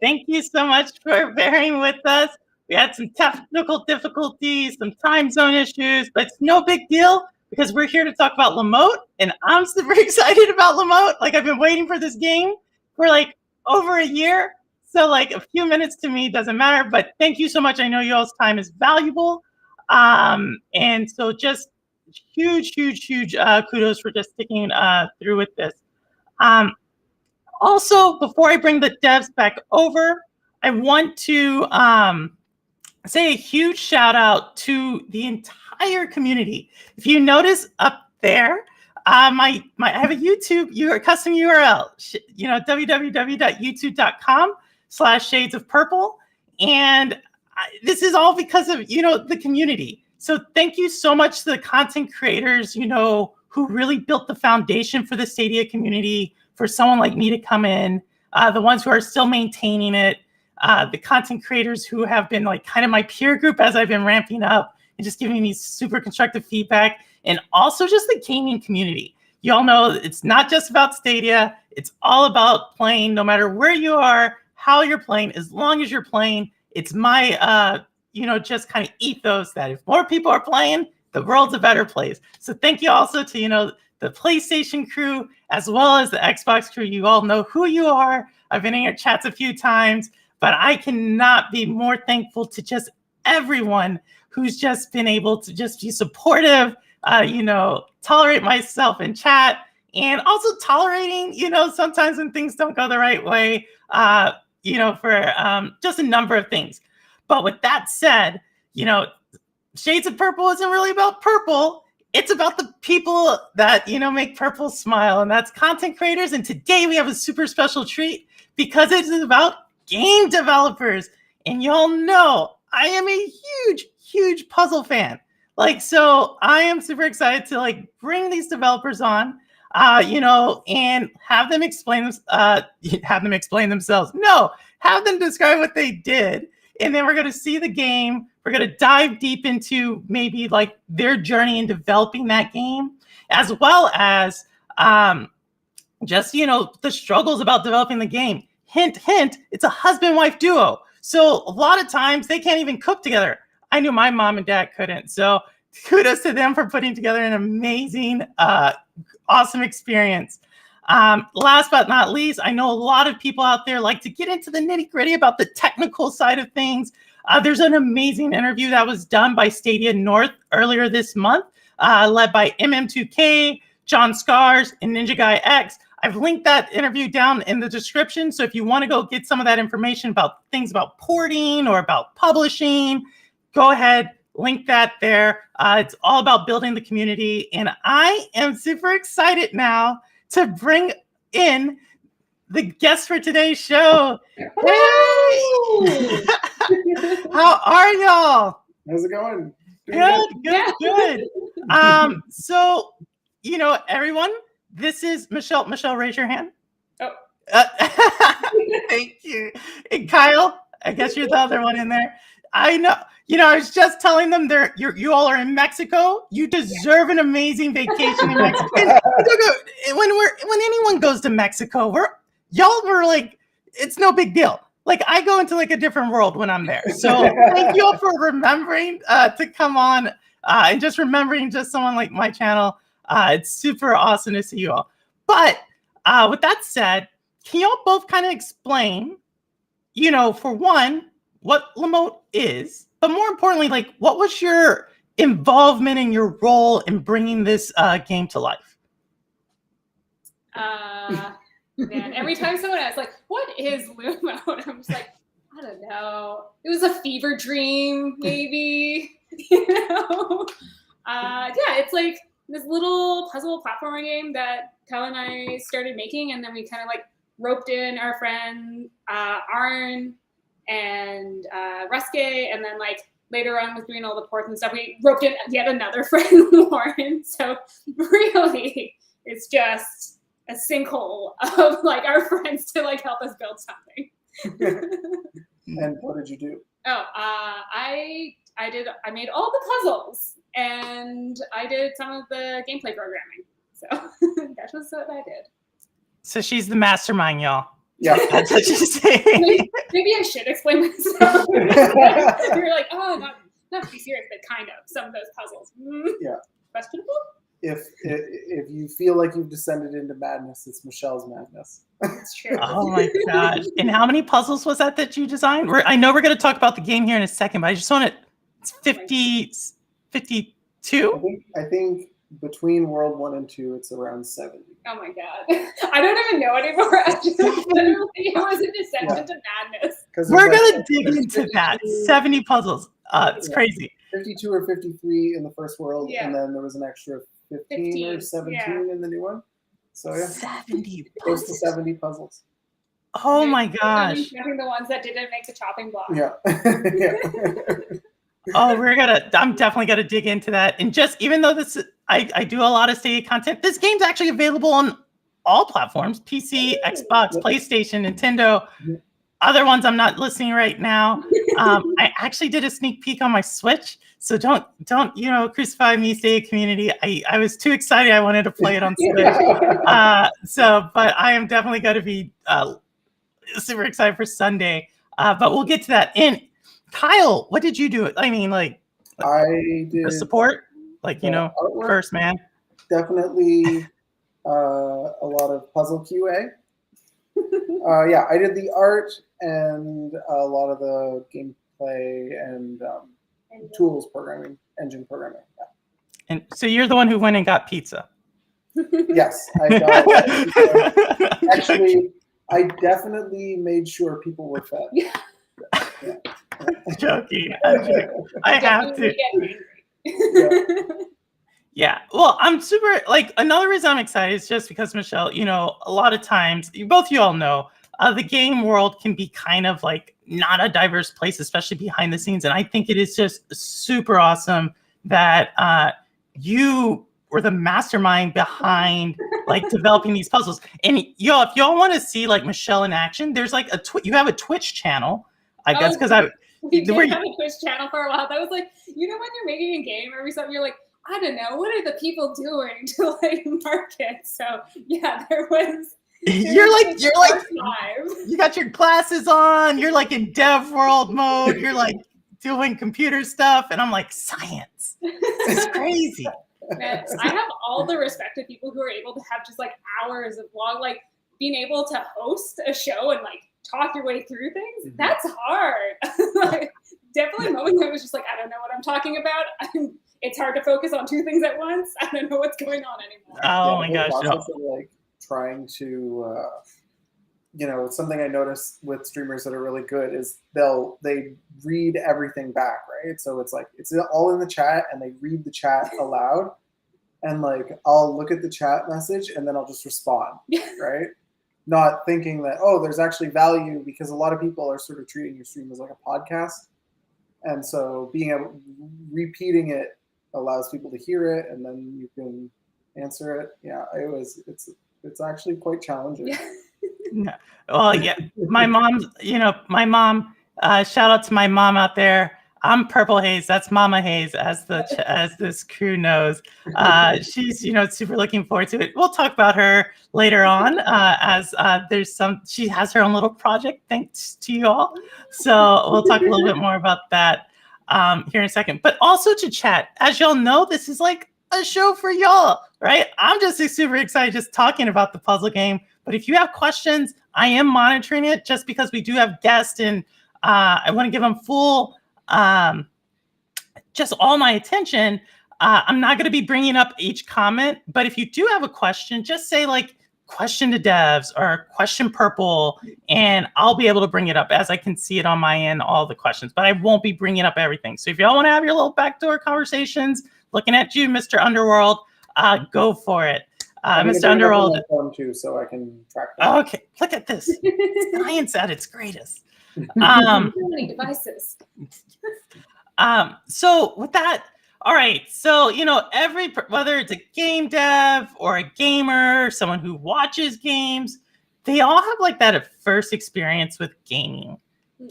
Thank you so much for bearing with us. We had some technical difficulties, some time zone issues, but it's no big deal because we're here to talk about Lumote, and I'm super excited about Lumote. Like, I've been waiting for this game for like over a year. So like a few minutes to me doesn't matter, but thank you so much. I know y'all's time is valuable. And so just huge kudos for just sticking through with this. Also, before I bring the devs back over, I want to say a huge shout out to the entire community. If you notice up there, I have a YouTube custom URL, www.youtube.com/shades of purple. And this is all because of, the community. So thank you so much to the content creators, who really built the foundation for the Stadia community, for someone like me to come in, the ones who are still maintaining it, the content creators who have been like kind of my peer group as I've been ramping up and just giving me super constructive feedback, and also just the gaming community. You all know it's not just about Stadia. It's all about playing, no matter where you are, how you're playing, as long as you're playing. It's my, just kind of ethos that if more people are playing, the world's a better place. So thank you also to, the PlayStation crew, as well as the Xbox crew. You all know who you are. I've been in your chats a few times, but I cannot be more thankful to just everyone who's just been able to just be supportive, tolerate myself in chat, and also tolerating, sometimes when things don't go the right way, for just a number of things. But with that said, Shades of Purple isn't really about purple. It's about the people that, make purple smile, and that's content creators. And today we have a super special treat because it is about game developers. And y'all know I am a huge puzzle fan. So I am super excited to bring these developers on, and have them explain themselves. No, have them describe what they did. And then we're going to see the game. We're going to dive deep into maybe their journey in developing that game, as well as just, the struggles about developing the game. Hint, it's a husband-wife duo. So a lot of times they can't even cook together. I knew my mom and dad couldn't. So kudos to them for putting together an amazing, awesome experience. Last but not least, I know a lot of people out there like to get into the nitty-gritty about the technical side of things. There's an amazing interview that was done by Stadia North earlier this month, led by MM2K, John Scars, and Ninja Guy X. I've linked that interview down in the description. So if you want to go get some of that information about things about porting or about publishing, go ahead, link that there. It's all about building the community. And I am super excited now to bring in the guest for today's show. Hey! How are y'all? How's it going? Good. So, everyone, this is Michelle. Michelle, raise your hand. Oh. Thank you. And Kyle, I guess you're the other one in there. I know. I was just telling them you all are in Mexico. You deserve an amazing vacation in Mexico. When anyone goes to Mexico, y'all were like, it's no big deal. I go into a different world when I'm there. So thank you all for remembering to come on and just remembering just someone like my channel. It's super awesome to see you all. But with that said, can y'all both kind of explain, for one, what Lumote is, but more importantly, what was your involvement in your role in bringing this game to life? Man, every time someone asks, what is Lumote? I'm just like, I don't know. It was a fever dream, maybe. It's this little puzzle platformer game that Kyle and I started making, and then we kind of roped in our friend Arn and Ruske, and then later on with doing all the ports and stuff, we roped in yet another friend, Lauren. So really, it's just a sinkhole of our friends to help us build something. And what did you do? I made all the puzzles, and I did some of the gameplay programming. So that was what I did. So she's the mastermind, y'all. Yeah. That's what you say. Maybe I should explain myself. You're like, oh, not to be serious, but kind of. Some of those puzzles. Yeah. Questionable? If you feel like you've descended into madness, it's Michelle's madness. That's true. Oh my gosh. And how many puzzles was that you designed? I know we're going to talk about the game here in a second, but I just want to, it's 52? I think between World 1 and 2, it's around 70. Oh my god. I don't even know anymore. I just literally, it was a descent into madness. We're going to dig into that. 70 puzzles. It's crazy. 52 or 53 in the first world, Yeah. and then there was an extra 15 or 17 in the new one. So yeah, 70 close to puzzles. 70 puzzles. Oh my gosh. Counting the ones that didn't make the chopping block. Yeah. Oh, I'm definitely gonna dig into that. And just even though I do a lot of Stadia content, this game's actually available on all platforms: PC, Xbox, PlayStation, Nintendo. Other ones I'm not listing right now. I actually did a sneak peek on my Switch, so don't crucify me, Stadia community. I was too excited. I wanted to play it on Switch. But I am definitely going to be super excited for Sunday. But we'll get to that. And Kyle, what did you do? I mean, I did support, artwork, first man. Definitely a lot of puzzle QA. Yeah, I did the art and a lot of the gameplay and tools programming, engine programming. Yeah. And so you're the one who went and got pizza. Yes, I got. Actually, I definitely made sure people were fed. Yeah. Joking. I have to. Yeah. Well, I'm super, another reason I'm excited is just because, Michelle, a lot of times, both you all know, the game world can be kind of not a diverse place, especially behind the scenes. And I think it is just super awesome that you were the mastermind behind developing these puzzles. And if y'all want to see Michelle in action, there's you have a Twitch channel. I guess because we did have a Twitch channel for a while. That was when you're making a game or something, you're like, I don't know, what are the people doing to market? So yeah, there was. You got your glasses on. You're in dev world mode. You're doing computer stuff, and I'm like, science. It's crazy. Man, I have all the respect to people who are able to have just hours of vlog, being able to host a show and talk your way through things. Mm-hmm. That's hard. Definitely a moment I was just I don't know what I'm talking about. It's hard to focus on two things at once. I don't know what's going on anymore. Oh my gosh. No. Trying to, something I notice with streamers that are really good is they read everything back, right? So it's all in the chat and they read the chat aloud, and I'll look at the chat message and then I'll just respond, right? Not thinking that, there's actually value, because a lot of people are sort of treating your stream as a podcast, and so repeating it allows people to hear it, and then you can answer it. Yeah, it's actually quite challenging. Yeah. Well, yeah, my mom, shout out to my mom out there. I'm Purple Haze. That's Mama Haze, as this crew knows. She's, super looking forward to it. We'll talk about her later on, as she has her own little project, thanks to you all. So we'll talk a little bit more about that here in a second. But also to chat, as y'all know, this is a show for y'all, right? I'm just super excited just talking about the puzzle game. But if you have questions, I am monitoring it, just because we do have guests, and I want to give them full, just all my attention. I'm not going to be bringing up each comment, but if you do have a question, just say question to devs or question Purple, and I'll be able to bring it up as I can see it on my end, all the questions, but I won't be bringing up everything. So if y'all want to have your little backdoor conversations, looking at you, Mr. Underworld, go for it. Mr. Underworld. Too, so I can track that. Okay, look at this. Science at its greatest. So many devices. So with that, all right. So, whether it's a game dev or a gamer, someone who watches games, they all have that first experience with gaming.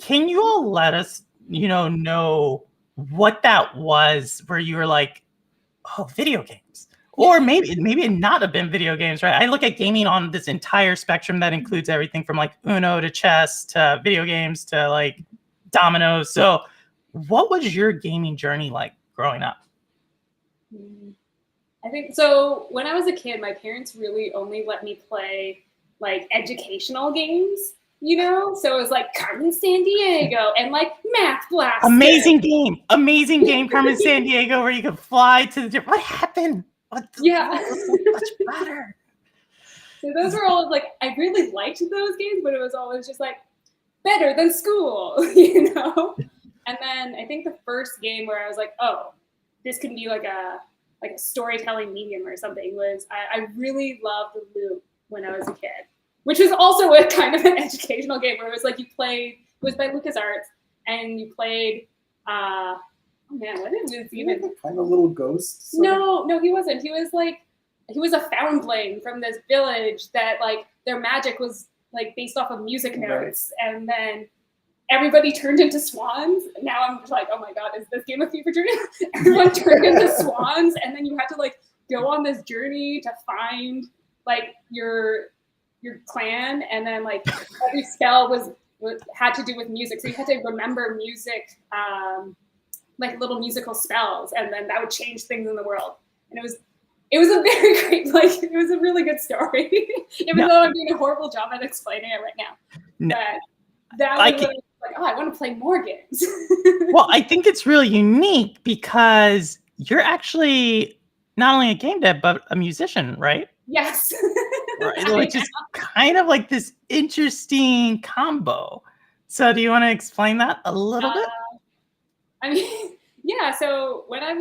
Can you all let us, know what that was, where you were oh, video games, Or maybe it not have been video games, right? I look at gaming on this entire spectrum that includes everything from like Uno to chess to video games to like dominoes. So what was your gaming journey like growing up? I think so. When I was a kid, my parents really only let me play like educational games, So it was like Carmen Sandiego and like Math Blaster. Amazing game, Carmen Sandiego, where you could fly to the different. What happened? Yeah, much better. So those were all like I really liked those games, but it was always just like better than school, And then I think the first game where I was like, oh, this can be like a storytelling medium or something was I really loved the Loop when I was a kid, which was also a kind of an educational game where it was like it was by LucasArts and you played oh man, what is it even? The kind of little ghost. No, he wasn't. He was a foundling from this village that like their magic was like based off of music notes, and then everybody turned into swans. Now I'm just like, oh my god, is this game a fever dream? Everyone turned into swans, and then you had to like go on this journey to find like your clan, and then like every spell had to do with music, so you had to remember music, like little musical spells, and then that would change things in the world. And it was a very great, like it was a really good story, even though I'm doing a horrible job at explaining it right now. But that was like, oh, I want to play more games. Well, I think it's really unique because you're actually not only a game dev, but a musician, right? Yes. Right, which is kind of like this interesting combo. So do you want to explain that a little bit? I mean, yeah. So when I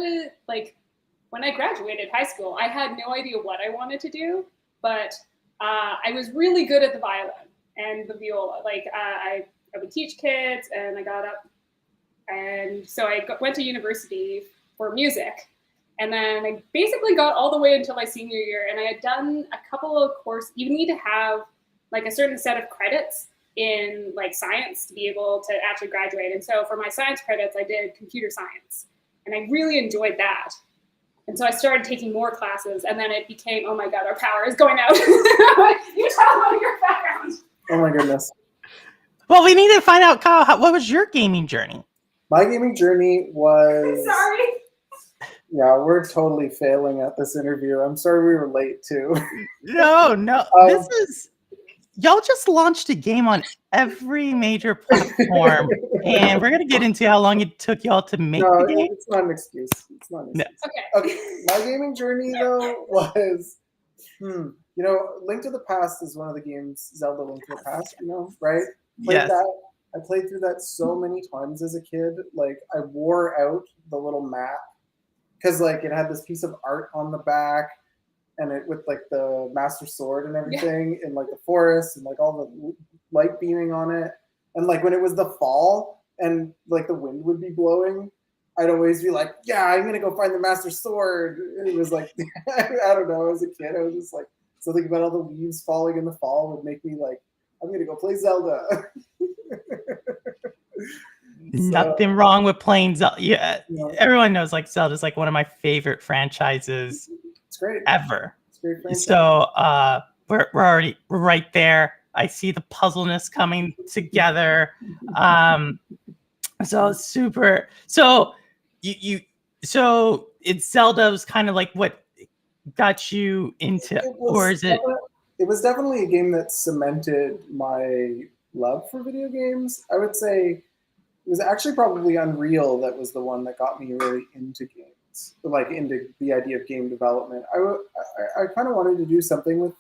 graduated high school, I had no idea what I wanted to do, but I was really good at the violin and the viola. Like I would teach kids, and I got up, and so I went to university for music, and then I basically got all the way until my senior year, and I had done a couple of courses. You need to have like a certain set of credits in like science to be able to actually graduate. And so for my science credits, I did computer science, and I really enjoyed that. And so I started taking more classes, and then it became, oh my god, our power is going out. You tell about your background. Oh my goodness. Well, we need to find out, Kyle, what was your gaming journey? My gaming journey was... Sorry. Yeah, we're totally failing at this interview. I'm sorry we were late too. No. This is... Y'all just launched a game on every major platform, and we're going to get into how long it took y'all to make the game. It's not an excuse. It's not an excuse. Okay. My gaming journey, though, was, Link to the Past is one of the games, Zelda Link to the Past, right? Yes. I played through that so many times as a kid. Like, I wore out the little map because, like, it had this piece of art on the back, and it with like the Master Sword and everything, and like the forest and like all the light beaming on it. And like when it was the fall and like the wind would be blowing, I'd always be like, yeah, I'm gonna go find the Master Sword. And it was like, I don't know, as a kid, I was just like, something about all the leaves falling in the fall would make me like, I'm gonna go play Zelda. Nothing wrong with playing Zelda. Yeah, everyone knows like Zelda's like one of my favorite franchises. It's great. Ever. It's great franchise. So we're already right there. I see the puzzleness coming together. So super. So so it's Zelda was kind of like what got you into, or is it? It was definitely a game that cemented my love for video games. I would say it was actually probably Unreal that was the one that got me really into games. Like into the idea of game development. I kind of wanted to do something with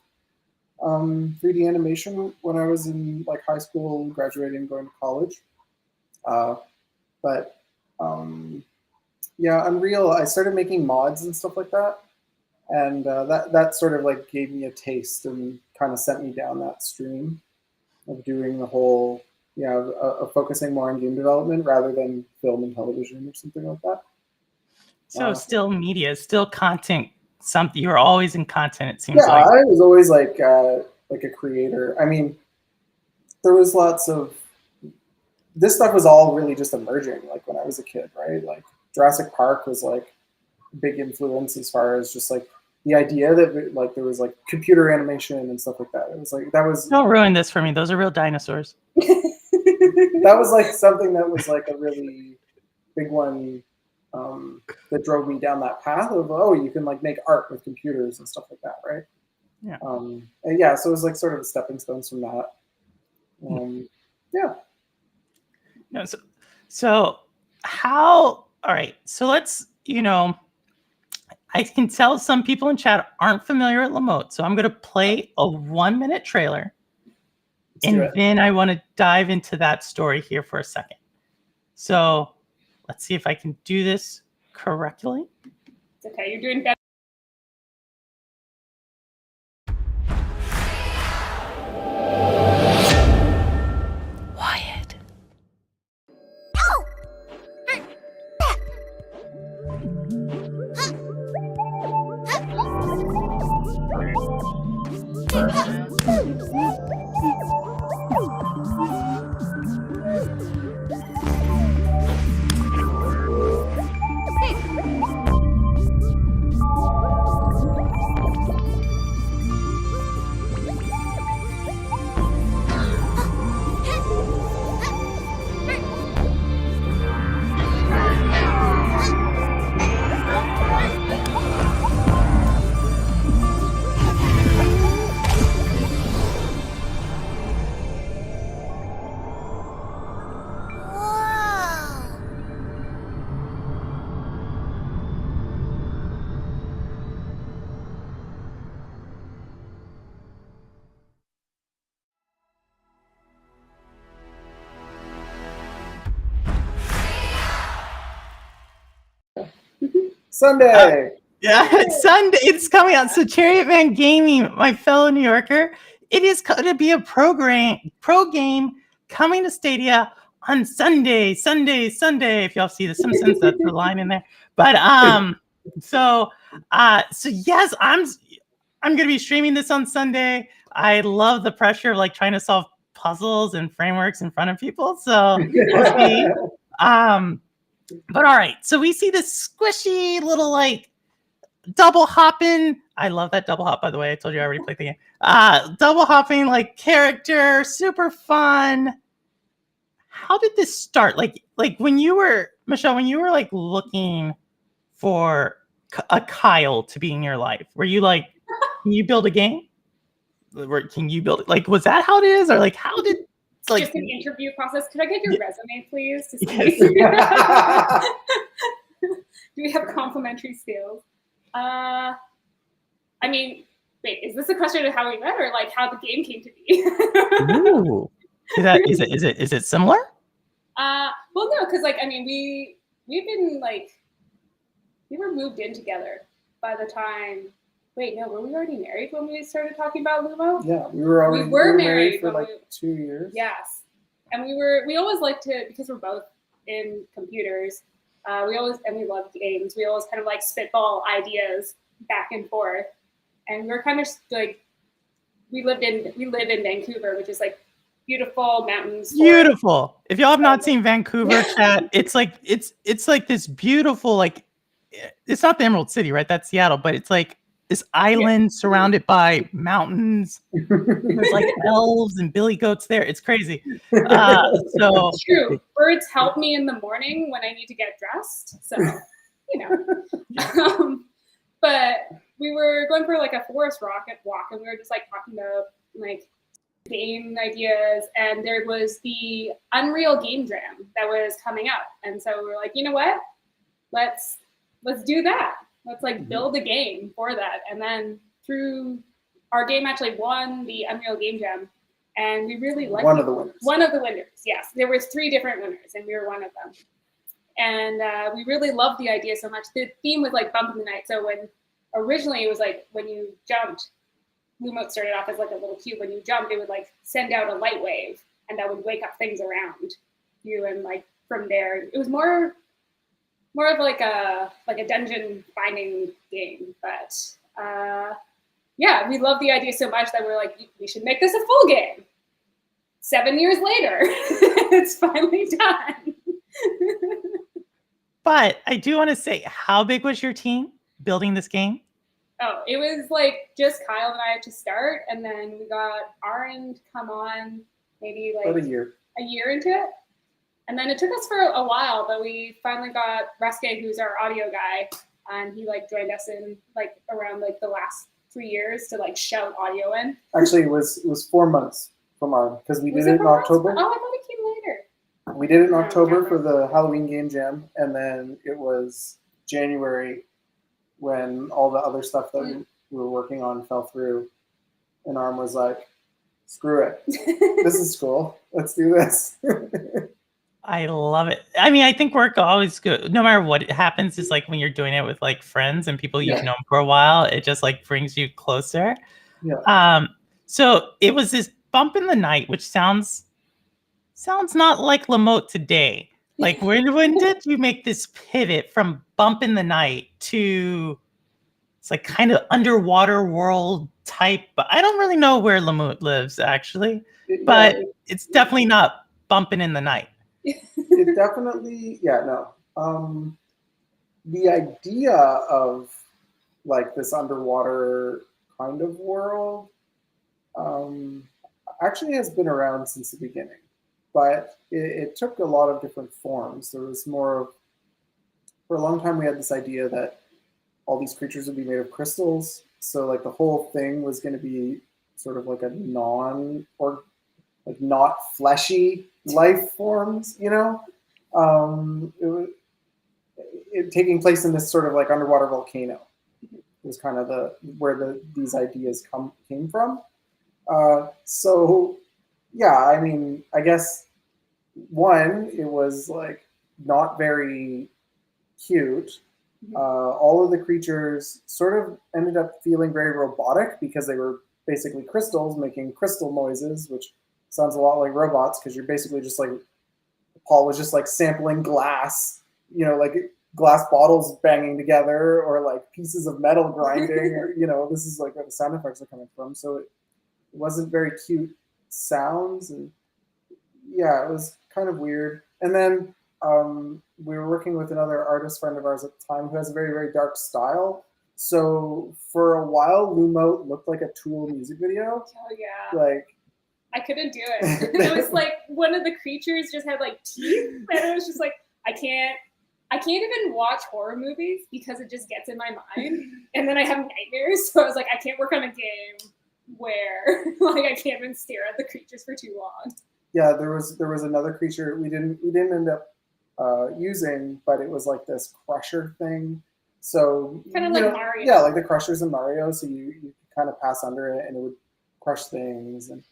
3D animation when I was in like high school, graduating, going to college. But Unreal, I started making mods and stuff like that. And that sort of like gave me a taste and kind of sent me down that stream of doing the whole, focusing more on game development rather than film and television or something like that. So still media, still content. Something you were always in content. It seems like. I was always like a creator. I mean, there was lots of this stuff was all really just emerging. Like when I was a kid, right? Like Jurassic Park was like a big influence as far as just like the idea that like there was like computer animation and stuff like that. It was like that was Don't ruin this for me. Those are real dinosaurs. that was like something that was like a really big one that drove me down that path of you can like make art with computers and stuff like that, right? Yeah. And yeah, so it was like sort of stepping stones from that. Yeah. No, so how? All right. So let's I can tell some people in chat aren't familiar with Lumote, so I'm going to play a 1-minute trailer, and then I want to dive into that story here for a second. So let's see if I can do this correctly. It's okay, you're doing better. Wyatt. Sunday. Yeah, it's Sunday. It's coming out. So Chariot Man Gaming, my fellow New Yorker, it is going to be a pro game coming to Stadia on Sunday. If y'all see the Simpsons, that's the line in there. But so yes, I'm going to be streaming this on Sunday. I love the pressure of like trying to solve puzzles and frameworks in front of people. So we'll see. But all right, so we see this squishy little like double hopping. I love that double hop, by the way. I told you I already played the game. Double hopping like character, super fun. How did this start? Like when you were, Michelle, when you were like looking for a Kyle to be in your life, were you like, can you build a game? Can you build it? Like, was that how it is? Or like, how did like just an interview process? Could I get your resume, please? To Yes. Do we have complimentary skills? I mean, wait, is this a question of how we met or like how the game came to be? Ooh. Is it similar? Well, no, because like I mean, we've been like we were moved in together by the time. Wait, no, were we already married when we started talking about Lumo? Yeah, we were married for like 2 years. Yes, and we always like to, because we're both in computers. We love games. We always kind of like spitball ideas back and forth, and we're kind of like we live in Vancouver, which is like beautiful mountains. Beautiful. If y'all have not seen Vancouver, chat, it's like this beautiful, like it's not the Emerald City, right? That's Seattle, but it's like this island surrounded by mountains. There's like elves and billy goats there. It's crazy. So it's true. Birds help me in the morning when I need to get dressed. So, but we were going for like a forest walk, and we were just like talking about like game ideas, and there was the Unreal Game Jam that was coming up, and so we were like, you know what? Let's do that. Let's like build a game for that. And then through our game actually won the Unreal Game Jam, and we really liked one of the winners. One of the winners, yes. There was 3 different winners, and we were one of them. And we really loved the idea so much. The theme was like Bump in the Night. So when originally it was like when you jumped, Lumote started off as like a little cube. When you jumped, it would like send out a light wave, and that would wake up things around you. And like from there, it was more of like a dungeon finding game. But yeah, we love the idea so much that we're like, we should make this a full game. 7 years later, it's finally done. But I do want to say, how big was your team building this game? Oh, it was like just Kyle and I to start, and then we got Aaron to come on maybe like About a year into it. And then it took us for a while, but we finally got Reske, who's our audio guy, and he like joined us in like around like the last 3 years to like shout audio in. Actually, it was 4 months from Aaron because we did it in October. Oh, I thought it came later. We did it in October for the Halloween game jam, and then it was January when all the other stuff that we were working on fell through, and Arm was like, "Screw it, this is cool. Let's do this." I love it. I mean, I think work always good. No matter what happens, is like when you're doing it with like friends and people you've known for a while, it just like brings you closer. Yeah. So it was this bump in the night, which sounds not like Lumote today. Like when did you make this pivot from bump in the night to it's like kind of underwater world type? But I don't really know where Lumote lives actually, but it's definitely not bumping in the night. It definitely, the idea of like this underwater kind of world actually has been around since the beginning, but it took a lot of different forms. There was more of, for a long time we had this idea that all these creatures would be made of crystals, so like the whole thing was going to be sort of like a not fleshy life forms, you know. It taking place in this sort of like underwater volcano was kind of where these ideas came from. So yeah, I mean, I guess one, it was like not very cute. All of the creatures sort of ended up feeling very robotic because they were basically crystals making crystal noises, which sounds a lot like robots because you're basically just like, Paul was just like sampling glass, you know, like glass bottles banging together or like pieces of metal grinding, or, you know, this is like where the sound effects are coming from. So it wasn't very cute sounds, and yeah, it was kind of weird. And then we were working with another artist friend of ours at the time who has a very, very dark style. So for a while, Lumote looked like a Tool music video. Oh yeah. Like, I couldn't do it. It was like one of the creatures just had like teeth, and it was just like I can't even watch horror movies because it just gets in my mind, and then I have nightmares. So I was like, I can't work on a game where like I can't even stare at the creatures for too long. Yeah, there was another creature we didn't end up using, but it was like this crusher thing. So kind of like Mario. Yeah, like the crushers in Mario. So you kind of pass under it and it would crush things. And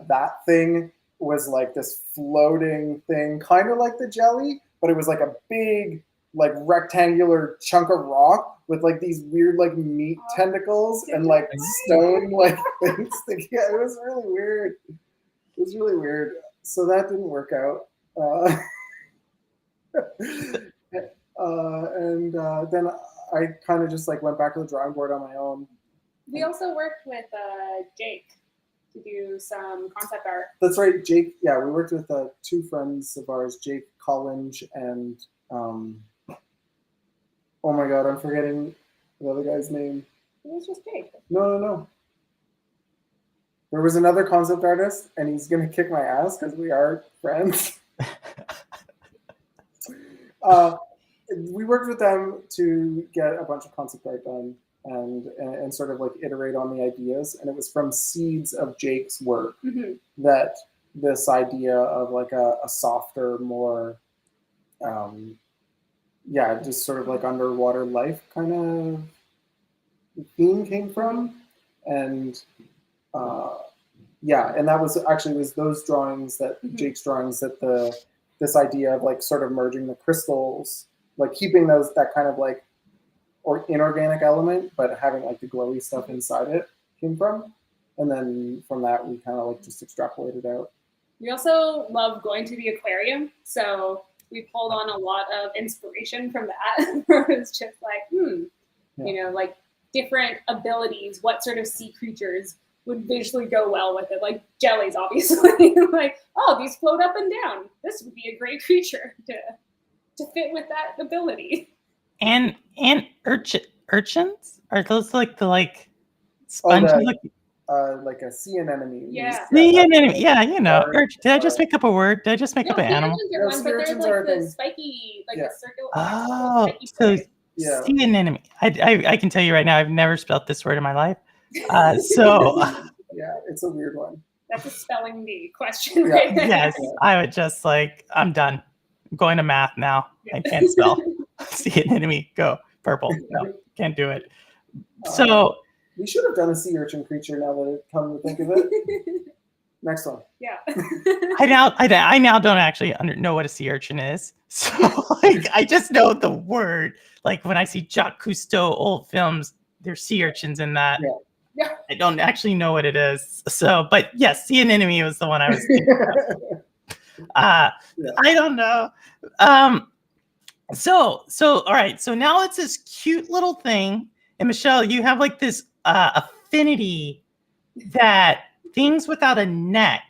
that thing was like this floating thing, kind of like the jelly, but it was like a big, like rectangular chunk of rock with like these weird like meat tentacles and like stone like things. Yeah, it was really weird. It was really weird. So that didn't work out. And then I kind of just like went back to the drawing board on my own. We also worked with Jake to do some concept art. That's right, Jake. Yeah, we worked with two friends of ours, Jake Collins and oh my god, I'm forgetting the other guy's name. It was just Jake. No. There was another concept artist, and he's gonna kick my ass because we are friends. We worked with them to get a bunch of concept art done and sort of like iterate on the ideas. And it was from seeds of Jake's work that this idea of like a softer, more, just sort of like underwater life kind of theme came from. And and that was actually those drawings that Jake's drawings that this idea of like sort of merging the crystals, like keeping that kind of like or inorganic element, but having like the glowy stuff inside it came from. And then from that, we kind of like just extrapolated out. We also love going to the aquarium. So we pulled on a lot of inspiration from that. It's just like, you know, like different abilities, what sort of sea creatures would visually go well with it, like jellies, obviously. Like, oh, these float up and down. This would be a great creature to fit with that ability. And urchins? Are those like the Oh, spongy the looking? like a sea anemone. Yeah. Yeah, you know. Or- Did I just make up a word? Did I just make No, up an sea animal? urchins are No, fun, sea but they're urchins like are the things- spiky, like Yeah. the circle. Oh, spiky so prey. Yeah. sea anemone. I can tell you right now, I've never spelled this word in my life. So Yeah, it's a weird one. That's a spelling bee question Yeah. right there. yes, I would just I'm done. I'm going to math now. I can't spell. Sea anemone. Go purple. No, can't do it. So We should have done a sea urchin creature now that it come to think of it. Next one. Yeah. I now don't actually know what a sea urchin is. So I just know the word. Like when I see Jacques Cousteau old films, there's sea urchins in that. Yeah. Yeah. I don't actually know what it is. So, but yes, sea anemone was the one I was thinking of. Yeah. I don't know. So all right. So now it's this cute little thing. And Michelle, you have like this affinity that things without a neck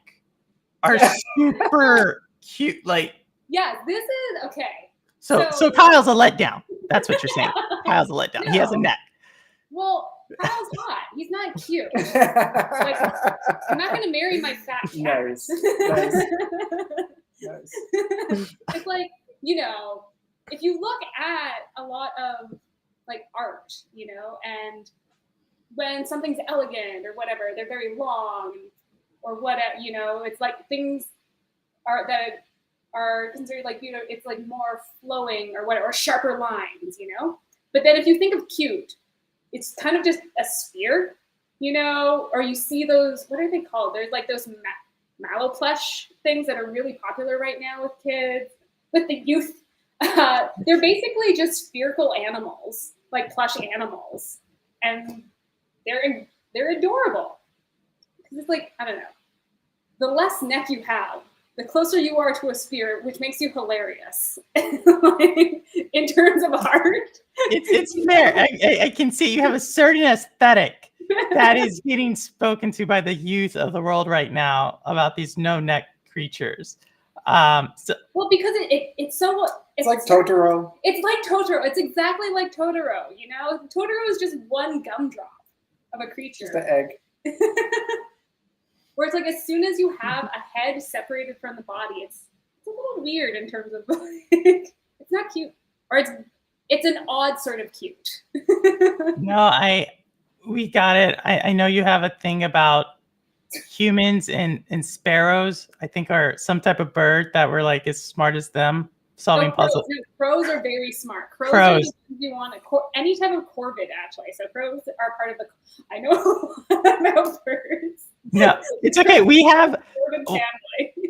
are super cute. Like, Yeah, this is okay. so Kyle's a letdown. That's what you're saying. Kyle's a letdown. He has a No. neck. Well, Kyle's hot. He's not cute. I'm not going to marry my fat cat. Nice. Nice. Nice. It's like, if you look at a lot of like art, and when something's elegant or whatever, they're very long or whatever, it's like things that are considered like, it's like more flowing or whatever, or sharper lines, But then if you think of cute, it's kind of just a sphere, or you see those, what are they called? There's like those mallow plush things that are really popular right now with kids, with the youth. They're basically just spherical animals, like plush animals. And they're adorable. Because it's like, I don't know, the less neck you have, the closer you are to a sphere, which makes you hilarious. Like, in terms of art. It's fair. I can see you have a certain aesthetic that is getting spoken to by the youth of the world right now about these no neck creatures. Well, because it's so it's like Totoro. It's like Totoro. It's exactly like Totoro. Totoro is just one gumdrop of a creature. Just an egg. Where it's like as soon as you have a head separated from the body, it's a little weird in terms of like, it's not cute, or it's an odd sort of cute. No, we got it. I know you have a thing about humans and sparrows, I think, are some type of bird that were like as smart as them solving puzzles. Crows are very smart. Crows are the ones you want any type of corvid, actually. So crows are part of the. I know about birds. No, it's okay. We have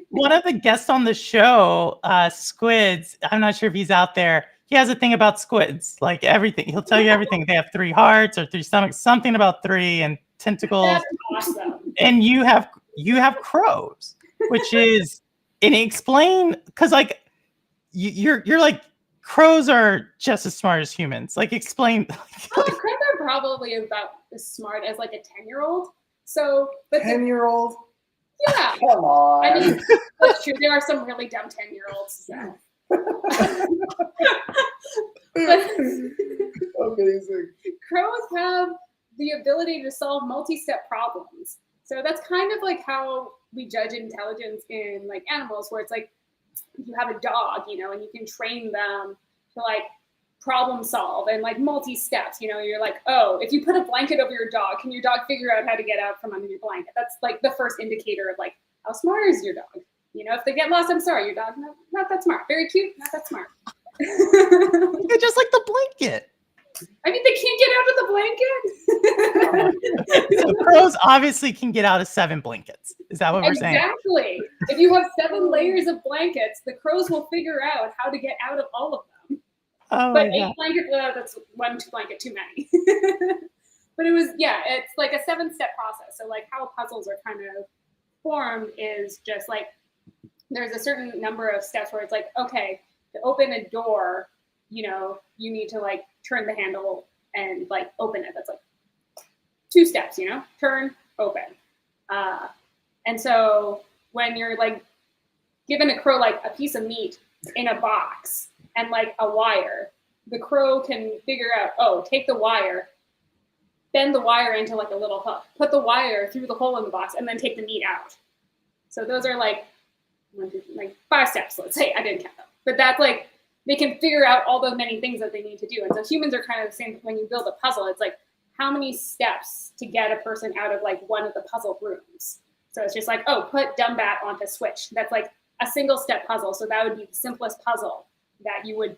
one of the guests on the show, Squids. I'm not sure if he's out there. He has a thing about squids, like everything. He'll tell you everything. They have 3 hearts or 3 stomachs, something about 3 and tentacles. That's awesome. And you have crows, which is, and explain, because like you're like, crows are just as smart as humans. Like, explain. Crows are probably about as smart as like a 10-year-old. So, but 10-year-old. Yeah. Come on. I mean, that's true. There are some really dumb 10-year-olds. So. Amazing. Crows have the ability to solve multi-step problems. So that's kind of like how we judge intelligence in like animals, where it's like you have a dog, and you can train them to like problem solve and like multi-steps. You're like, oh, if you put a blanket over your dog, can your dog figure out how to get out from under your blanket? That's like the first indicator of like how smart is your dog. If they get lost, I'm sorry, your dog's not that smart. Very cute, not that smart. They're just like the blanket. I mean, they can't get out of the blanket. So crows obviously can get out of 7 blankets. Is that what we're saying? Exactly. If you have 7 layers of blankets, the crows will figure out how to get out of all of them. Oh, but 8 blankets, that's 1 blanket too many. But it's like a 7-step process. So like how puzzles are kind of formed is just like, there's a certain number of steps where it's like, okay, to open a door, you need to like turn the handle and like open it. That's like 2 steps, turn, open. And so when you're like given a crow like a piece of meat in a box and like a wire, the crow can figure out, oh, take the wire, bend the wire into like a little hook, put the wire through the hole in the box, and then take the meat out. So those are like 5 steps, let's say. I didn't count them. But that's like, they can figure out all the many things that they need to do. And so humans are kind of the same. When you build a puzzle, it's like, how many steps to get a person out of like one of the puzzle rooms? So it's just like, oh, put Dumbat onto switch. That's like a single step puzzle. So that would be the simplest puzzle that you would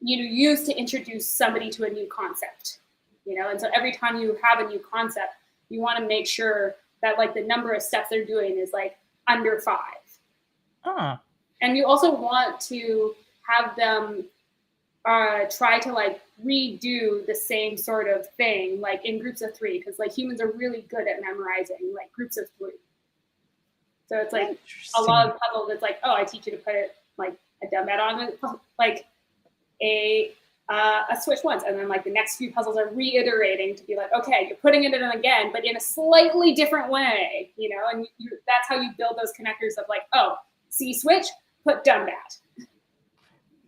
use to introduce somebody to a new concept. And so every time you have a new concept, you want to make sure that like the number of steps they're doing is like under 5. And you also want to have them try to like redo the same sort of thing, like in groups of 3, because like humans are really good at memorizing like groups of 3. So it's like a lot of puzzles. It's like, oh, I teach you to put it like a Dumbat on like a switch once, and then like the next few puzzles are reiterating to be like, okay, you're putting it in again, but in a slightly different way, and that's how you build those connectors of like, oh, see switch, put Dumbat.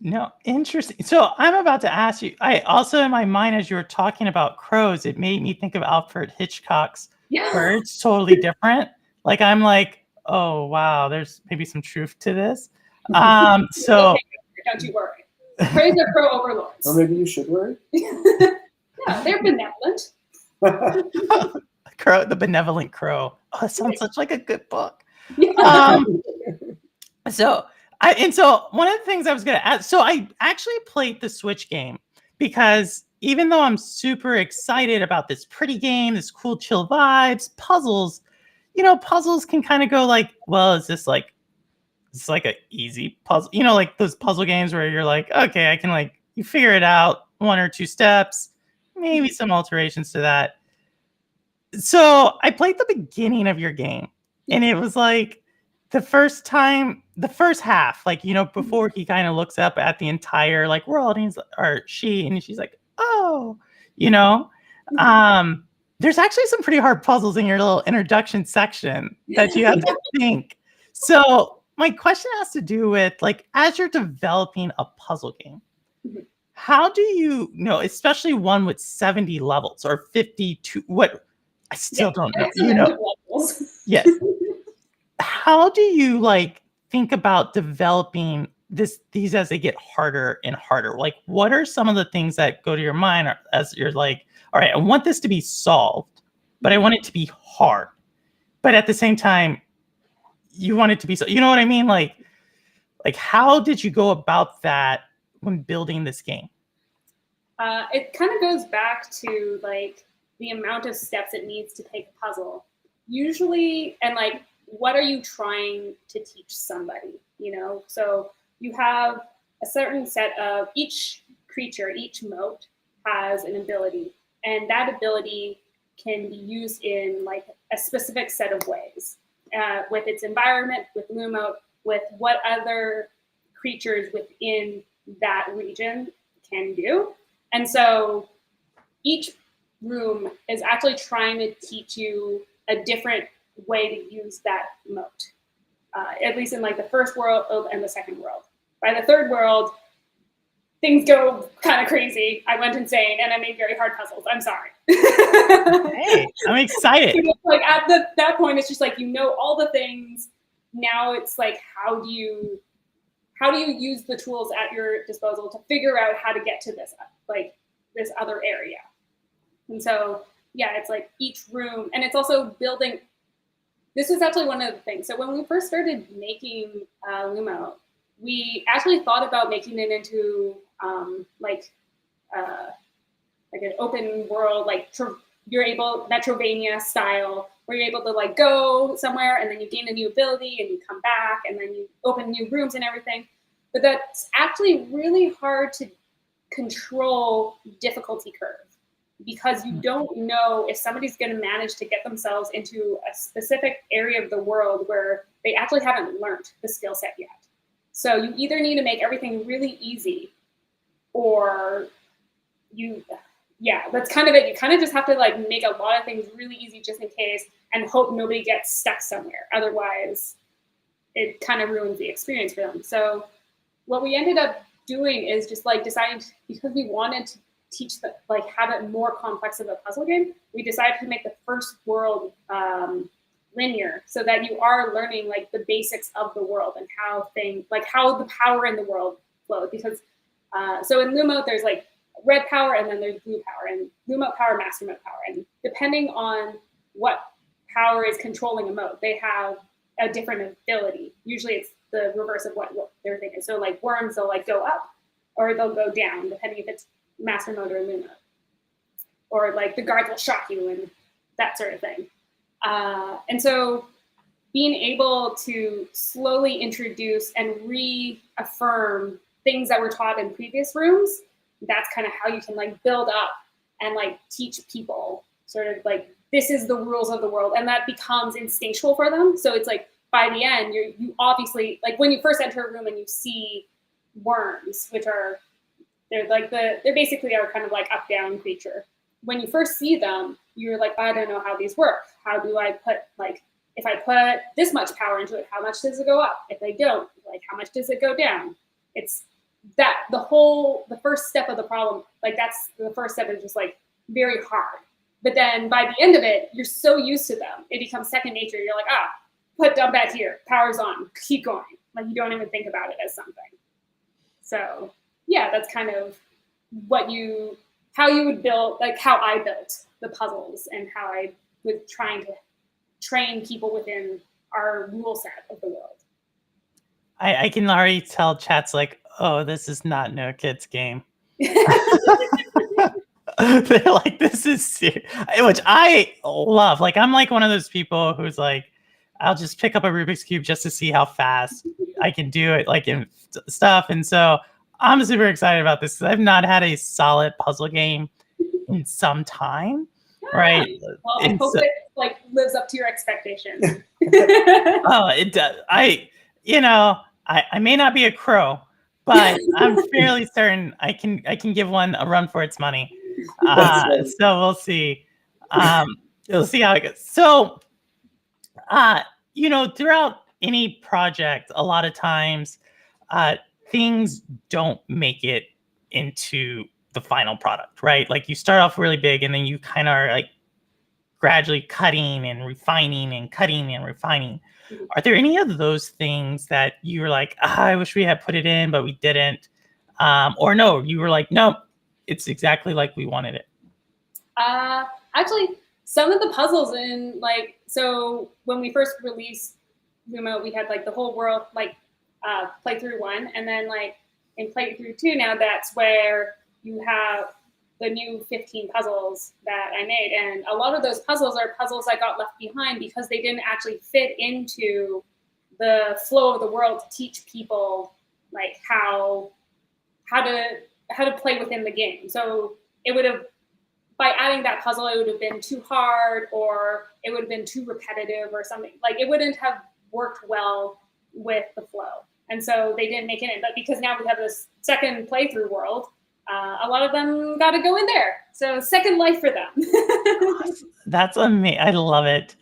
No, interesting. So I'm about to ask you, I also in my mind, as you were talking about crows, it made me think of Alfred Hitchcock's Birds, totally different. Like, I'm like, oh, wow, there's maybe some truth to this. So don't you worry. Praise the crow overlords. Or maybe you should worry. Yeah, they're benevolent. Crow, the benevolent crow. Oh, that sounds such like a good book. So one of the things I was going to ask, so I actually played the Switch game because even though I'm super excited about this pretty game, this cool chill vibes, puzzles, puzzles can kind of go like, well, is this like, it's like an easy puzzle, like those puzzle games where you're like, okay, I can like, you figure it out 1 or 2 steps, maybe some alterations to that. So I played the beginning of your game and it was like, the first half, like, before he kind of looks up at the entire like world, and she's like, oh, there's actually some pretty hard puzzles in your little introduction section that you have to think. So my question has to do with like, as you're developing a puzzle game, how do you know, especially one with 70 levels or 52, what I still don't know, Yes. How do you like think about developing these as they get harder and harder? Like, what are some of the things that go to your mind as you're like, all right, I want this to be solved, but I want it to be hard. But at the same time, you want it to be so, you know what I mean? Like how did you go about that when building this game? It kind of goes back to like the amount of steps it needs to take a puzzle. Usually, and like, what are you trying to teach somebody? So you have a certain set of each creature, each mote has an ability, and that ability can be used in like a specific set of ways with its environment, with Lumote, with what other creatures within that region can do. And so each room is actually trying to teach you a different way to use that mote, at least in like the first world and the second world. By the third world, things go kind of crazy. I went insane and I made very hard puzzles. I'm sorry. Hey, I'm excited. Like at that point, it's just like, all the things. Now it's like, how do you use the tools at your disposal to figure out how to get to this other area? And so, yeah, it's like each room, and it's also building. This is actually one of the things. So when we first started making Lumote, we actually thought about making it into like an open world, like Metrovania style, where you're able to like go somewhere and then you gain a new ability and you come back and then you open new rooms and everything. But that's actually really hard to control difficulty curve, because you don't know if somebody's going to manage to get themselves into a specific area of the world where they actually haven't learned the skill set yet. So you either need to make everything really easy, or that's kind of it. You kind of just have to like make a lot of things really easy just in case and hope nobody gets stuck somewhere. Otherwise, it kind of ruins the experience for them. So what we ended up doing is just like deciding to, because we wanted to teach the like have it more complex of a puzzle game, we decided to make the first world linear, so that you are learning like the basics of the world and how things like how the power in the world flows. Because so in Lumote there's like red power and then there's blue power, and Lumote power, Mastermote power, and depending on what power is controlling a mode, they have a different ability. Usually it's the reverse of what their thing is. So like worms, they'll like go up or they'll go down, depending if it's Mastermote or Lumote. Or like the guards will shock you and that sort of thing. And so being able to slowly introduce and reaffirm things that were taught in previous rooms, that's kind of how you can like build up and like teach people sort of like, this is the rules of the world, and that becomes instinctual for them. So it's like by the end, you obviously like when you first enter a room and you see worms, which are they're basically are kind of like up down creature. When you first see them, you're like, I don't know how these work. How do I put like if I put this much power into it, how much does it go up? If I don't, like how much does it go down? It's that the first step of the problem, like that's the first step is just like very hard. But then by the end of it, you're so used to them, it becomes second nature. You're like, put dump back here, power's on, keep going. Like you don't even think about it as something. So yeah, that's kind of how you would build, like how I built the puzzles and how I was trying to train people within our rule set of the world. I can already tell chat's like, oh, this is not no kids game. They're like, this is serious, which I love. Like, I'm like one of those people who's like, I'll just pick up a Rubik's Cube just to see how fast I can do it, like in stuff. And so I'm super excited about this because I've not had a solid puzzle game in some time, right? Well, I hope it like lives up to your expectations. Oh, it does. I may not be a crow, but I'm fairly certain I can give one a run for its money. So we'll see. We'll see how it goes. So, throughout any project, a lot of times, things don't make it into the final product, right? Like you start off really big, and then you kind of are like gradually cutting and refining and cutting and refining. Are there any of those things that you were like, I wish we had put it in, but we didn't? Or no, you were like, no, it's exactly like we wanted it? Actually, some of the puzzles in like, so when we first released Lumo, we had like the whole world, like playthrough 1, and then like in playthrough 2 now, that's where you have the new 15 puzzles that I made. And a lot of those puzzles are puzzles that got left behind because they didn't actually fit into the flow of the world to teach people like how to play within the game. So it would have, by adding that puzzle, it would have been too hard, or it would have been too repetitive or something. Like it wouldn't have worked well with the flow. And so they didn't make it in. But because now we have this second playthrough world, a lot of them got to go in there. So second life for them. That's amazing. I love it.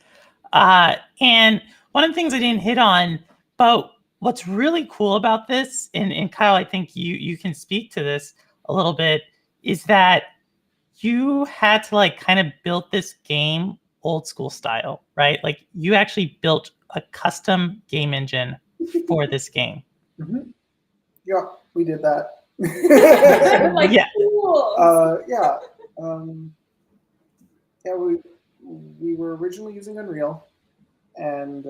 And one of the things I didn't hit on, but what's really cool about this, and Kyle, I think you can speak to this a little bit, is that you had to like kind of build this game old school style, right? Like you actually built a custom game engine for this game. Mm-hmm. Yeah, we did that. Like, yeah. Cool. We were originally using Unreal, and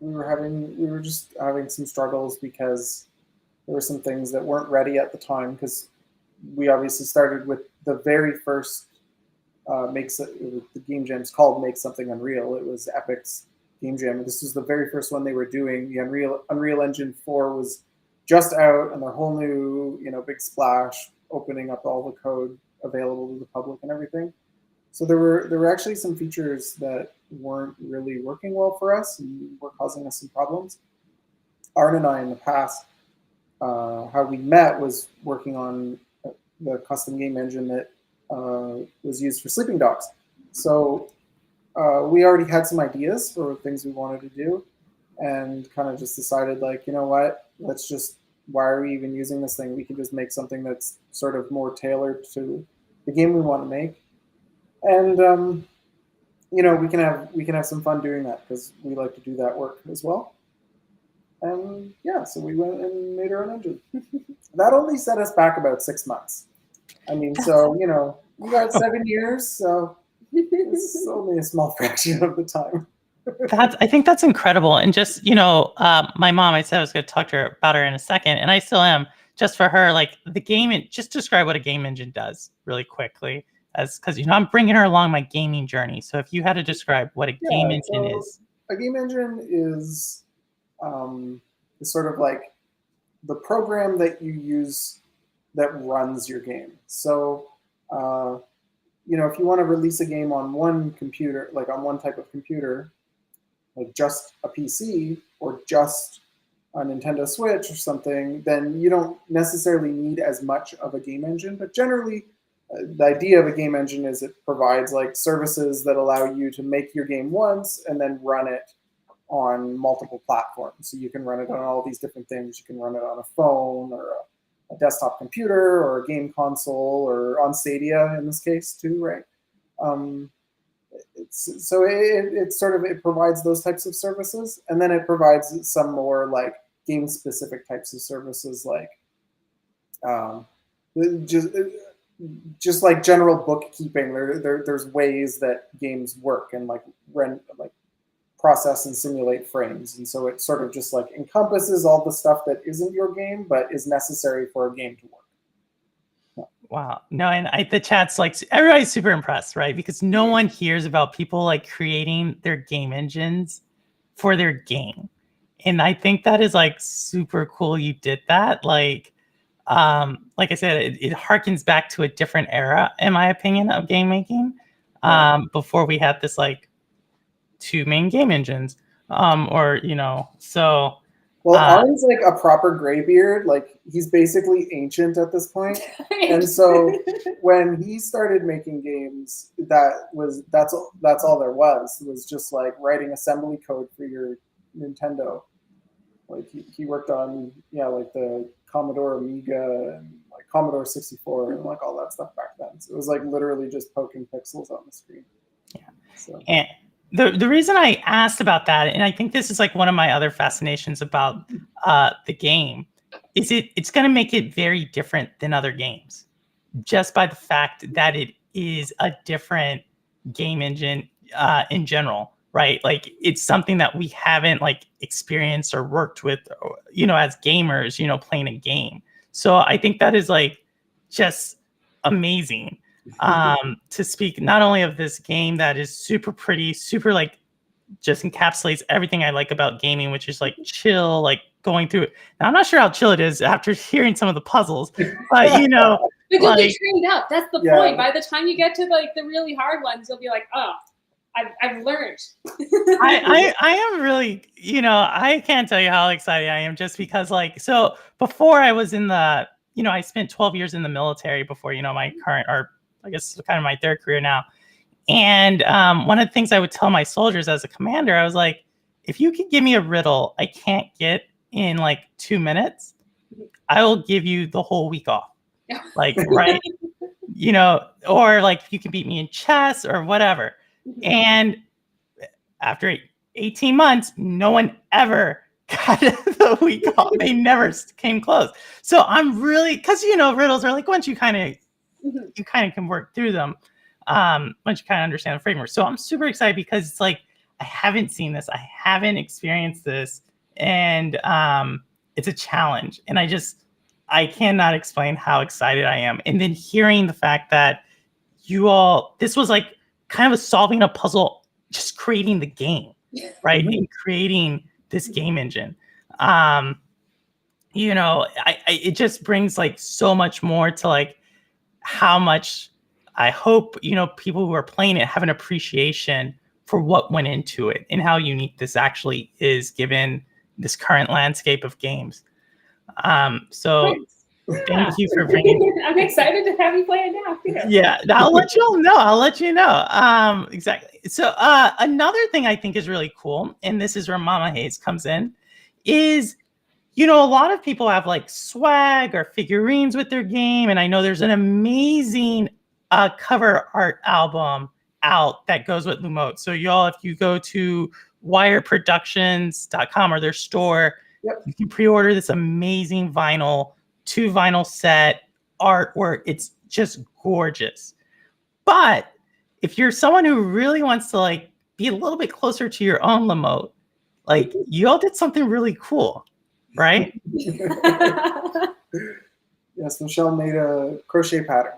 we were just having some struggles because there were some things that weren't ready at the time, because we obviously started with the very first the game jam's called Make Something Unreal. It was Epic's game jam. This was the very first one they were doing. The Unreal Engine 4 was just out, and their whole new, big splash, opening up all the code available to the public and everything. So there were actually some features that weren't really working well for us and were causing us some problems. Art and I, in the past, how we met was working on the custom game engine that was used for Sleeping Dogs. So we already had some ideas for things we wanted to do, and kind of just decided, like, you know what, let's just why are we even using this thing? We can just make something that's sort of more tailored to the game we want to make, and we can have some fun doing that because we like to do that work as well. And yeah, so we went and made our own engine. That only set us back about 6 months. I mean, so we got 7 years, so it's only a small fraction of the time. I think that's incredible. And just, my mom, I said I was going to talk to her about her in a second, and I still am. Just for her, like the game, just describe what a game engine does really quickly, because I'm bringing her along my gaming journey. So if you had to describe what a game engine is, a game engine is sort of like the program that you use that runs your game. So if you want to release a game on one computer, like on one type of computer, like just a PC or just a Nintendo Switch or something, then you don't necessarily need as much of a game engine. But generally, the idea of a game engine is it provides like services that allow you to make your game once and then run it on multiple platforms. So you can run it on all these different things. You can run it on a phone or a desktop computer or a game console or on Stadia in this case too, right? It provides those types of services, and then it provides some more like game specific types of services, like just like general bookkeeping. There's ways that games work and like process and simulate frames, and so it sort of just like encompasses all the stuff that isn't your game but is necessary for a game to work. Wow. No, and the chat's like, everybody's super impressed, right? Because no one hears about people like creating their game engines for their game. And I think that is like super cool you did that. Like I said, it harkens back to a different era, in my opinion, of game making. Before we had this like two main game engines. So well, Arn's like a proper graybeard. Like he's basically ancient at this point. And so when he started making games, that's all there was. It was just like writing assembly code for your Nintendo. Like he worked on like the Commodore Amiga and like Commodore 64 and like all that stuff back then. So it was like literally just poking pixels on the screen. Yeah. So. And the reason I asked about that, and I think this is like one of my other fascinations about the game, is it's going to make it very different than other games, just by the fact that it is a different game engine in general, right? Like it's something that we haven't like experienced or worked with, as gamers, playing a game. So I think that is like just amazing. To speak not only of this game that is super pretty, super like just encapsulates everything I like about gaming, which is like chill, like going through it. Now, I'm not sure how chill it is after hearing some of the puzzles, but but you'll be trained up. That's the point. By the time you get to like the really hard ones, you'll be like, oh, I've learned. I am really, I can't tell you how excited I am, just because like, so before I was in the, I spent 12 years in the military before, my current, or I guess kind of my third career now. And one of the things I would tell my soldiers as a commander, I was like, if you could give me a riddle I can't get in like 2 minutes, I will give you the whole week off. Like, right. Or like if you can beat me in chess or whatever. And after 18 months, no one ever got the week off. They never came close. So I'm really, because riddles are like once you kind of can work through them, once you kind of understand the framework. So I'm super excited because it's like I haven't seen this, I haven't experienced this, and it's a challenge. And I cannot explain how excited I am. And then hearing the fact that this was like kind of solving a puzzle, just creating the game, right? And creating this game engine. It just brings like so much more to like how much I hope, people who are playing it have an appreciation for what went into it and how unique this actually is given this current landscape of games. So thank you for bringing. I'm excited to have you play it now. Yeah, I'll let you know. Exactly. So another thing I think is really cool, and this is where Mama Hayes comes in, is you know, a lot of people have like swag or figurines with their game, and I know there's an amazing cover art album out that goes with Lumote. So y'all, if you go to wireproductions.com or their store, Yep. you can pre-order this amazing vinyl, 2 vinyl set artwork. It's just gorgeous. But if you're someone who really wants to like be a little bit closer to your own Lumote, like y'all did something really cool, right? Yes, Michelle made a crochet pattern.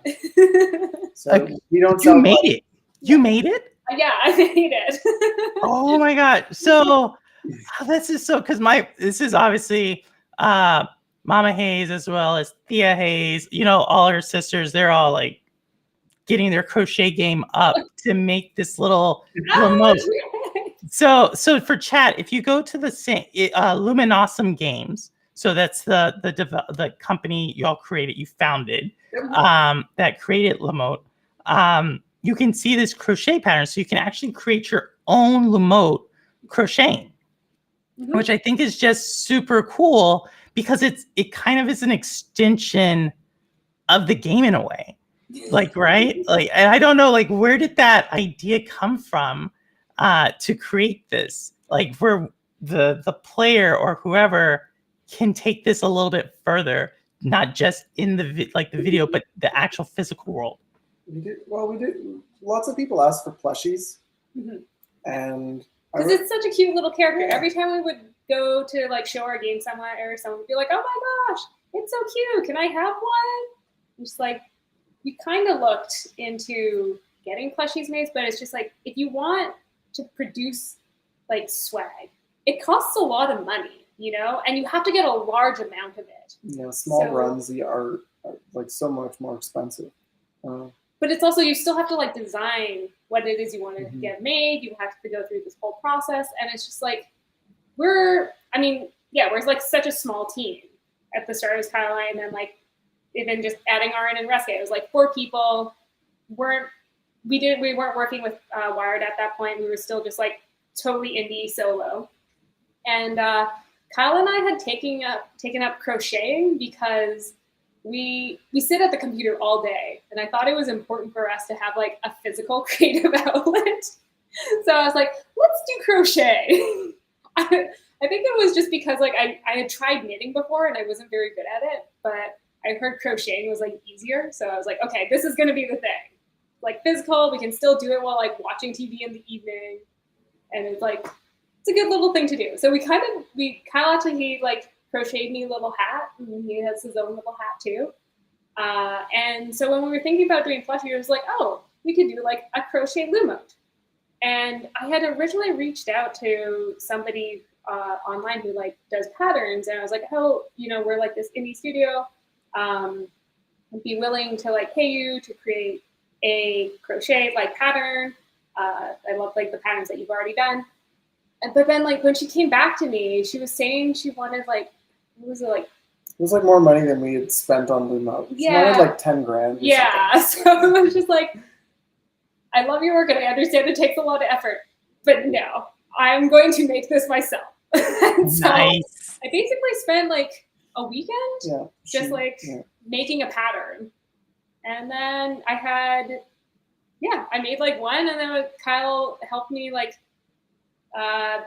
So we don't You sell made much. it. You made it? Yeah, I made it. Oh my god. So this is so because this is obviously Mama Hayes as well as Thea Hayes, you know, all her sisters, they're all like getting their crochet game up to make this little remote. So for chat, if you go to the Luminosum Games, so that's the company y'all created, you founded, that created Lumote. You can see this crochet pattern, so you can actually create your own Lumote crocheting, which I think is just super cool because it kind of is an extension of the game in a way. Like, right? Like, and I don't know, like, where did that idea come from to create this? Like, where the player or whoever can take this a little bit further, not just in the video, but the actual physical world. We did. Lots of people asked for plushies, and because it's such a cute little character. Every time we would go to like show our game somewhere, or someone would be like, "Oh my gosh, it's so cute! Can I have one?" Just like, we kind of looked into getting plushies made, but it's just like, if you want to produce like swag, it costs a lot of money, you know, and you have to get a large amount of it. Yeah, small runs are like so much more expensive. But it's also, you still have to like design what it is you want to get made. You have to go through this whole process, and it's just like, we're like such a small team. At the start it was Caroline, and then like even just adding Aaron and Reske, it was like 4 people. We weren't working with Wired at that point. We were still just like totally indie solo. And Kyle and I had taken up crocheting because we sit at the computer all day, and I thought it was important for us to have like a physical creative outlet. So I was like, let's do crochet. I think it was just because like I had tried knitting before and I wasn't very good at it, but I heard crocheting was like easier. So I was like, okay, this is going to be the thing. Like physical, we can still do it while like watching TV in the evening. And it's like, it's a good little thing to do. So Kyle actually, he like crocheted me a little hat, and he has his own little hat too. And so when we were thinking about doing plushie, it was like, oh, we could do like a crochet Lumote. And I had originally reached out to somebody online who like does patterns, and I was like, oh, you know, we're like this indie studio. I'd be willing to like pay you to create a crochet like pattern. I love like the patterns that you've already done. But then like when she came back to me, she was saying she wanted like, what was it like? It was like more money than we had spent on Lumote. She wanted like 10 grand. Yeah, so it was just like, I love your work and I understand it takes a lot of effort, but no, I'm going to make this myself. So Nice. I basically spent like a weekend making a pattern. And then I made like one, and then Kyle helped me like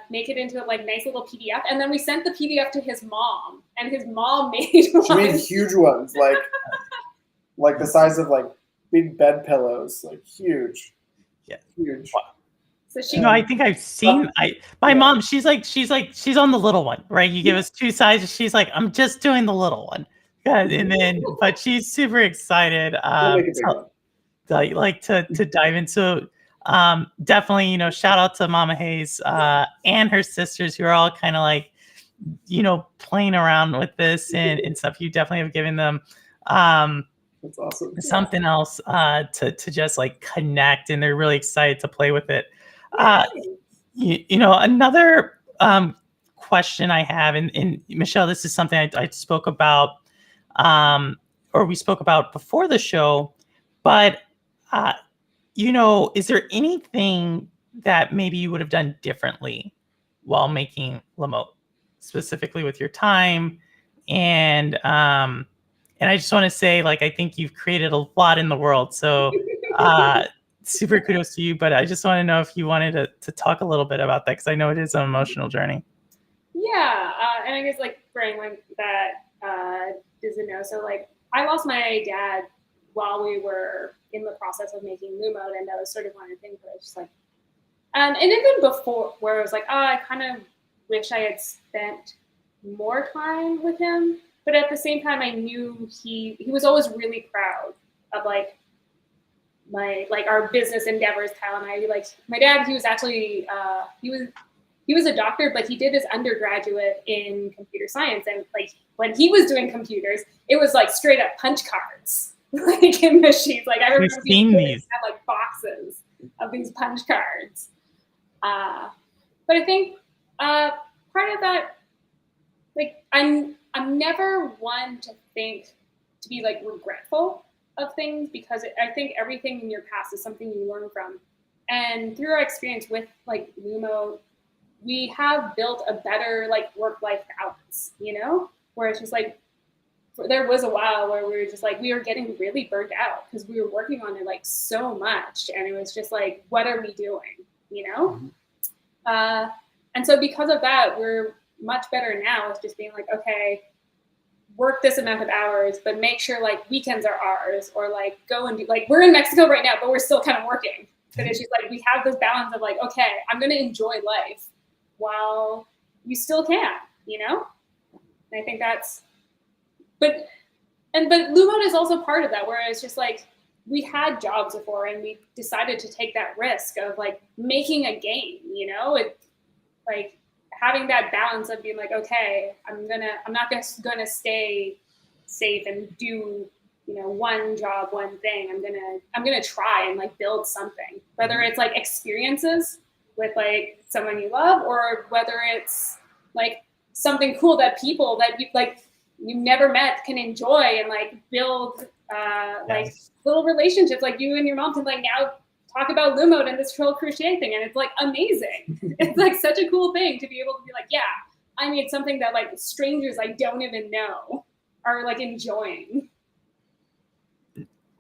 make it into like nice little PDF. And then we sent the PDF to his mom, and his mom made one. She made huge ones, like the size of like big bed pillows, like huge. Yeah. Huge. Wow. So I think I've seen my mom, she's on the little one, right? You give us 2 sizes, she's like, I'm just doing the little one. And then but she's super excited to dive in. So definitely, you know, shout out to Mama Hayes and her sisters who are all kind of like, you know, playing around with this and stuff. You definitely have given them that's awesome. Something else to just like connect, and they're really excited to play with it. You know, another question I have, and Michelle, this is something I spoke about, or we spoke about before the show, but you know, is there anything that maybe you would have done differently while making Lumote? specifically with your time. And I just want to say, like, I think you've created a lot in the world. So super kudos to you. But I just want to know if you wanted to talk a little bit about that, because I know it is an emotional journey. Yeah, and I guess like for anyone that doesn't know, so like I lost my dad while we were in the process of making Lumote, and that was sort of one of the things that I was just like, and even before, where I was like, oh, I kind of wish I had spent more time with him, but at the same time, I knew he was always really proud of like our business endeavors. Kyle and I, like my dad, he was actually he was a doctor, but he did his undergraduate in computer science. And like when he was doing computers, it was like straight up punch cards, like in machines. Like I remember seen these have like boxes of these punch cards. But I think part of that, like I'm never one to be like regretful of things, because I think everything in your past is something you learn from. And through our experience with like Lumo, we have built a better like work-life balance, you know, where it's just like, there was a while where we were just like, we were getting really burnt out because we were working on it like so much. And it was just like, what are we doing, you know? Mm-hmm. And so because of that, we're much better now with just being like, okay, work this amount of hours, but make sure like weekends are ours, or like go and do, like we're in Mexico right now, but we're still kind of working. But it's just like, we have this balance of like, okay, I'm going to enjoy life while you still can, you know? And I think that's, but Lumote is also part of that, where it's just like, we had jobs before and we decided to take that risk of like making a game, you know? It like having that balance of being like, okay, I'm not gonna stay safe and do, you know, one job, one thing. I'm gonna try and like build something, whether it's like experiences with like someone you love, or whether it's like something cool that people that you never met can enjoy, and like build like little relationships. Like you and your mom can like now talk about Lumote and this troll crochet thing, and it's like amazing. It's like such a cool thing to be able to be like, yeah, I made something that like strangers I don't even know are like enjoying.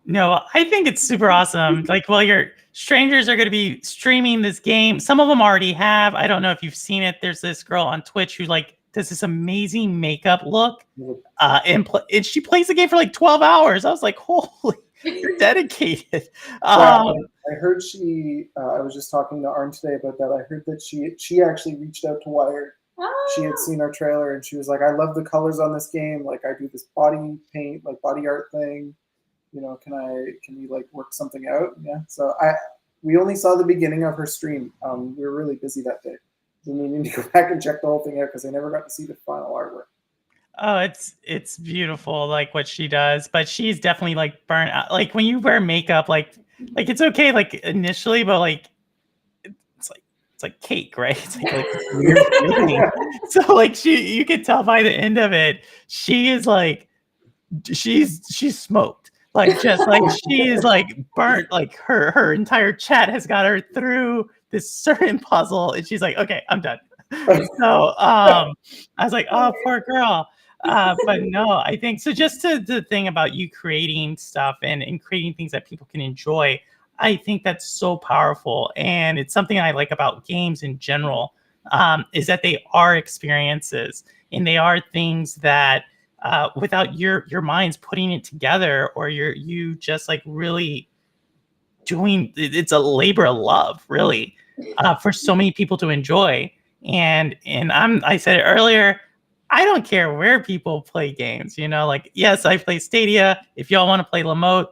No, I think it's super awesome. Like, well, your strangers are going to be streaming this game. Some of them already have. I don't know if you've seen it. There's this girl on Twitch who like does this amazing makeup look, and she plays the game for like 12 hours. I was like, holy, you're dedicated. I heard I was just talking to Arn today about that. I heard that she actually reached out to Wired. She had seen our trailer and she was like, I love the colors on this game. Like I do this body paint, like body art thing. You know, can we like work something out? Yeah. So we only saw the beginning of her stream. We were really busy that day. We need to go back and check the whole thing out because I never got to see the final artwork. Oh, it's beautiful, like what she does, but she's definitely like burnt out. Like when you wear makeup, like it's okay, like initially, but like it's like cake, right? It's like weird feeling. So like you could tell by the end of it, she is like she's smoked. Like just like she is like burnt. Like her entire chat has got her through this certain puzzle, and she's like, okay, I'm done. So I was like, oh, poor girl. But no, I think so. Just the thing about you creating stuff and creating things that people can enjoy, I think that's so powerful. And it's something I like about games in general, is that they are experiences and they are things that without your minds putting it together, or you just like really doing, it's a labor of love, really, for so many people to enjoy. And I said it earlier, I don't care where people play games, you know, like, yes, I play Stadia. If y'all want to play Lumote,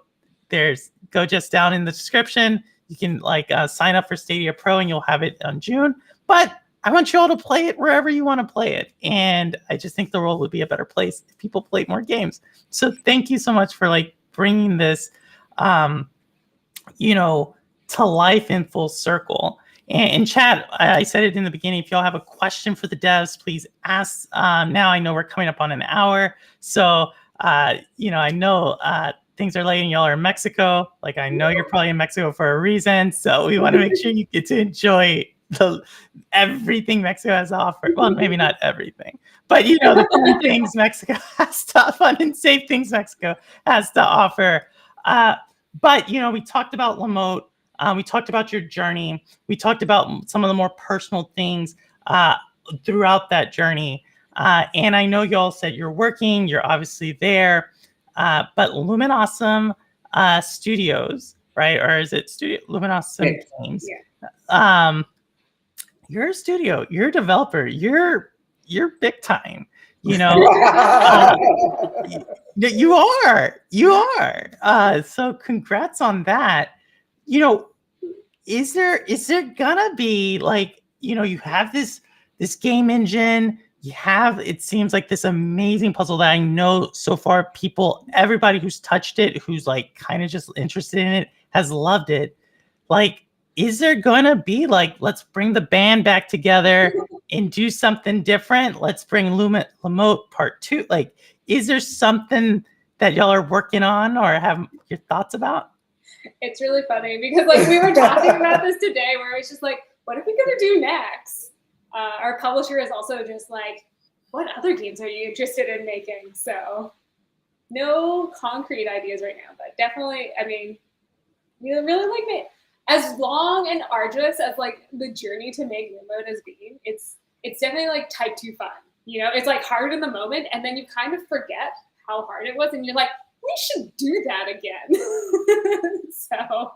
go just down in the description. You can like sign up for Stadia Pro and you'll have it on June. But I want you all to play it wherever you want to play it. And I just think the world would be a better place if people played more games. So thank you so much for like bringing this, you know, to life in full circle. And chat, I said it in the beginning, if y'all have a question for the devs, please ask. Now I know we're coming up on an hour. So, you know, I know things are late and y'all are in Mexico. Like I know you're probably in Mexico for a reason. So we want to make sure you get to enjoy everything Mexico has to offer. Well, maybe not everything, but the fun things Mexico has to fun and safe things Mexico has to offer. But we talked about Lumote. We talked about your journey. We talked about some of the more personal things throughout that journey. And I know you all said you're working. You're obviously there. But Luminosum Studios, right? Or is it Luminosum Games? Yeah. You're a studio. You're a developer. You're big time. You are. So congrats on that. Is there gonna be you have this game engine, it seems like this amazing puzzle that I know so far everybody who's touched it, who's kind of just interested in it, has loved it. Is there gonna be let's bring the band back together and do something different? Let's bring Lumote Part 2. Is there something that y'all are working on or have your thoughts about? It's really funny because we were talking about this today, where it's just what are we gonna do next? Our publisher is also just what other games are you interested in making? So no concrete ideas right now, but definitely, we really like it. As long and arduous as the journey to make Lumote has been, it's definitely type 2 fun. It's hard in the moment, and then you kind of forget how hard it was, and you're we should do that again. So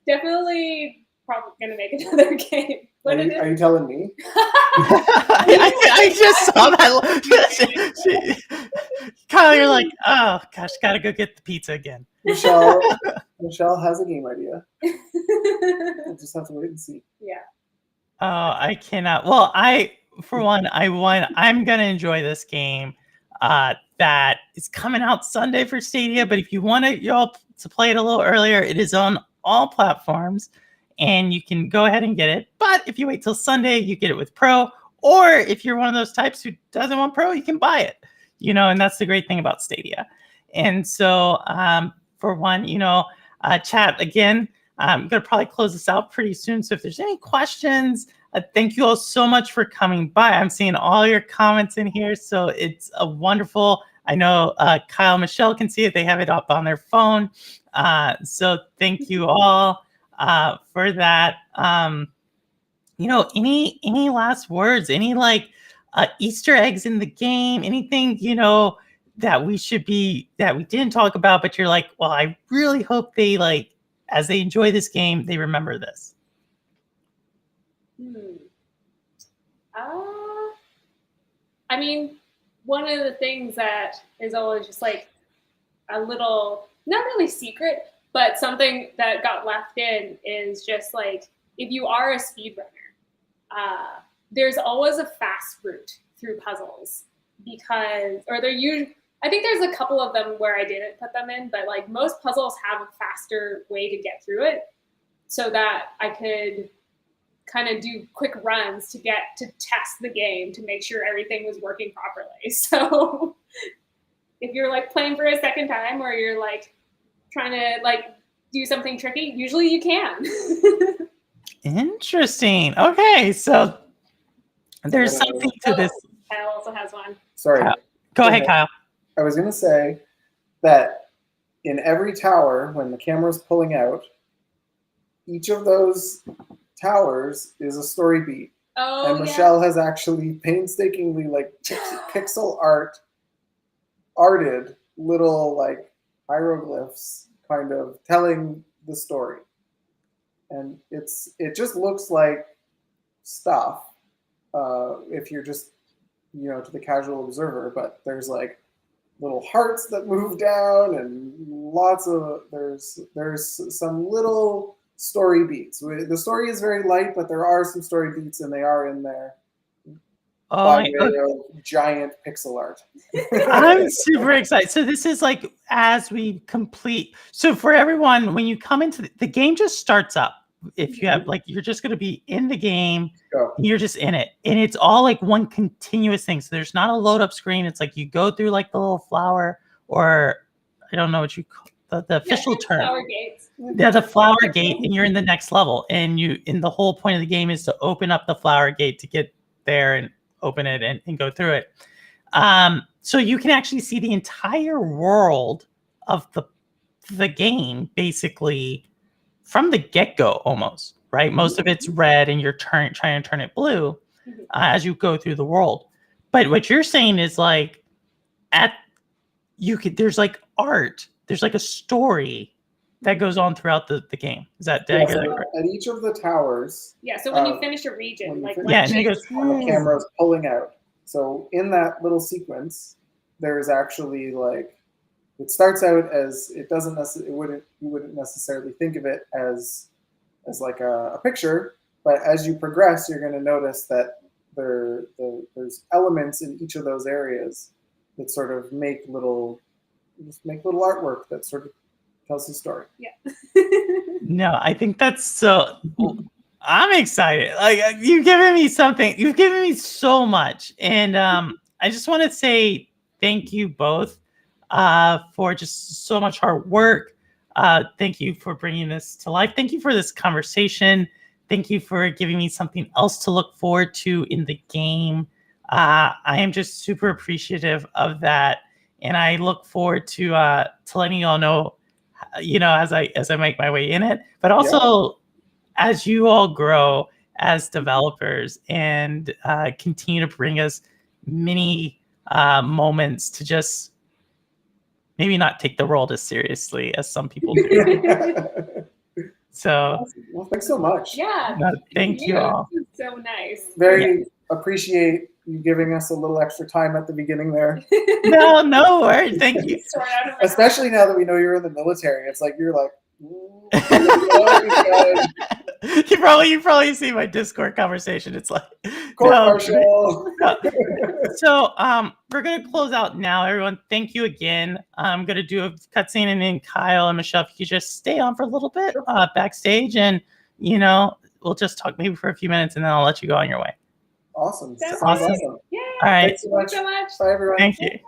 definitely probably gonna make another game. Are you telling me? I just saw that. Kyle, you're oh gosh, gotta go get the pizza again. Michelle has a game idea. We'll just have to wait and see. Yeah. Oh, I cannot. Well, I'm gonna enjoy this game. That is coming out Sunday for Stadia, but if you want y'all to play it a little earlier, it is on all platforms, and you can go ahead and get it. But if you wait till Sunday, you get it with Pro, or if you're one of those types who doesn't want Pro, you can buy it. And that's the great thing about Stadia. And so, for one, chat again. I'm gonna probably close this out pretty soon. So if there's any questions, thank you all so much for coming by. I'm seeing all your comments in here, so it's a wonderful. I know Kyle, Michelle can see it. They have it up on their phone. So thank you all for that. Any last words? Any Easter eggs in the game? Anything that we didn't talk about, but you're well, I really hope they as they enjoy this game, they remember this. One of the things that is always just a little, not really secret, but something that got left in is just if you are a speedrunner, there's always a fast route through puzzles I think there's a couple of them where I didn't put them in, but most puzzles have a faster way to get through it, so that I could kind of do quick runs to get to test the game to make sure everything was working properly. So if you're playing for a second time, or you're trying to do something tricky, usually you can. Interesting. Okay, so there's something to this. Kyle also has one. Sorry. Go ahead, Kyle. I was going to say that in every tower, when the camera's pulling out, each of those towers is a story beat. Oh, and Michelle has actually painstakingly pixel arted little hieroglyphs kind of telling the story. And it just looks like stuff if you're just to the casual observer, but there's little hearts that move down, and there's some little story beats. The story is very light, but there are some story beats, and they are in there by way of giant pixel art. I'm super excited. So this is as we complete. So for everyone, when you come into the game, just starts up. If you have you're just going to be in the game, you're just in it, and it's all one continuous thing. So there's not a load up screen. It's you go through the little flower, or I don't know what you call the official term. Flower gates. Yeah, the flower gate, and you're in the next level. And the whole point of the game is to open up the flower gate to get there and open it and go through it. So you can actually see the entire world of the game basically from the get-go almost, right? Most of it's red and you're trying to turn it blue as you go through the world. But what you're saying is like there's like art, there's like a story that goes on throughout the game. Is that Yeah, so at each of the towers? Yeah, so when you finish a region, like and it goes, the camera's pulling out. So in that little sequence, there's actually like, it starts out as you wouldn't necessarily think of it as like a picture, but as you progress, you're going to notice that there's elements in each of those areas that sort of make little artwork that sort of tells the story. Yeah. No, I think that's so. I'm excited. Like you've given me something. You've given me so much, and I just want to say thank you both for just so much hard work. Thank you for bringing this to life. Thank you for this conversation. Thank you for giving me something else to look forward to in the game. I am just super appreciative of that, and I look forward to letting you all know, as I make my way in it, but also as you all grow as developers and continue to bring us many moments to just maybe not take the world as seriously as some people do. So, well, thanks so much. Yeah. Thank you all. So nice. Very appreciate you giving us a little extra time at the beginning there. No worries. Thank you. Especially now that we know you're in the military. It's like you're like, you probably see my Discord conversation. It's like martial. So we're gonna close out now, everyone. Thank you again. I'm gonna do a cutscene, and then Kyle and Michelle, if you could just stay on for a little bit backstage, and we'll just talk maybe for a few minutes, and then I'll let you go on your way. Awesome. Awesome. Yeah. All right. Thanks so much. So much. Bye, everyone. Thank you.